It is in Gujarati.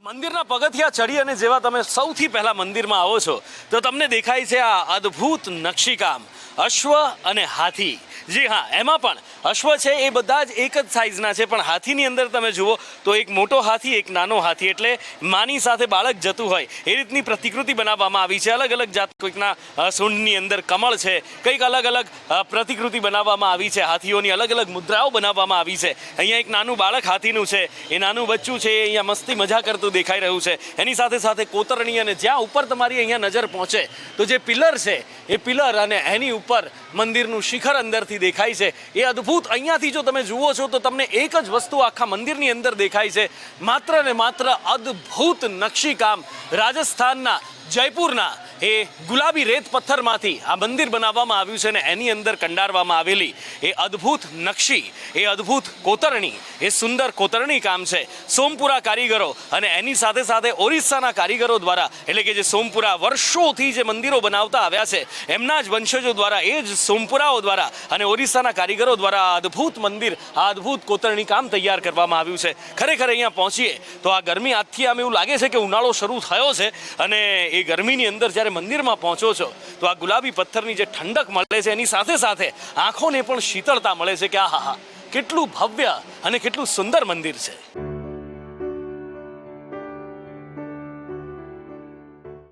મંદિરના પગથિયા ચડી અને જેવા તમે સૌથી પહેલા મંદિરમાં આવો છો તો તમને દેખાય છે આ અદ્ભુત નકશીકામ અશ્વ અને હાથી। જી હા, એમાં પણ અશ્વ છે એ બધા જ એક જ સાઇઝના છે, પણ હાથીની અંદર તમે જુઓ તો એક મોટો હાથી એક નાનો હાથી, એટલે માની સાથે બાળક જતું હોય એ રીતની પ્રતિકૃતિ બનાવવામાં આવી છે। અલગ અલગ જાત, કોઈકના સૂંઢની અંદર કમળ છે, કંઈક અલગ અલગ પ્રતિકૃતિ બનાવવામાં આવી છે, હાથીઓની અલગ અલગ મુદ્રાઓ બનાવવામાં આવી છે। અહીંયા એક નાનું બાળક હાથીનું છે, એ નાનું બચ્ચું છે એ અહીંયા મસ્તી મજા કરતું દેખાઈ રહ્યું છે। એની સાથે સાથે કોતરણી, અને જ્યાં ઉપર તમારી અહીંયા નજર પહોંચે તો જે પિલર છે એ પિલર અને એની ઉપર મંદિરનું શિખર અંદરથી દેખાય છે એ અદ્ભુત। અહીંયાથી જો તમે જુઓ છો તો તમને એક જ વસ્તુ આખા મંદિરની અંદર દેખાય છે, માત્ર ને માત્ર અદ્ભુત નકશીકામ રાજસ્થાનના જયપુરના એ ગુલાબી રેત પથ્થરમાંથી આ મંદિર બનાવવામાં આવ્યું છે, અને એની અંદર કંડારવામાં આવેલી એ અદ્ભુત નકશી, એ અદ્ભુત કોતરણી, એ સુંદર કોતરણી કામ છે સોમપુરા કારીગરો અને એની સાથે સાથે ઓરિસ્સાના કારીગરો દ્વારા, એટલે કે જે સોમપુરા વર્ષોથી જે મંદિરો બનાવતા આવ્યા છે એમના જ વંશજો દ્વારા, એ જ સોમપુરાઓ દ્વારા અને ઓરિસ્સાના કારીગરો દ્વારા આ અદ્ભુત મંદિર, આ અદ્ભુત કોતરણી કામ તૈયાર કરવામાં આવ્યું છે। ખરેખર અહીંયા પહોંચીએ તો આ ગરમી આજથી આમ એવું લાગે છે કે ઉનાળો શરૂ થયો છે, અને એ ગરમીની અંદર જ્યારે મંદિરમાં પહોંચો છો તો આ ગુલાબી પથ્થરની જે ઠંડક મળે છે એની સાથે સાથે આંખોને પણ શીતળતા મળે છે કે આહા, કેટલું ભવ્ય અને કેટલું સુંદર મંદિર છે।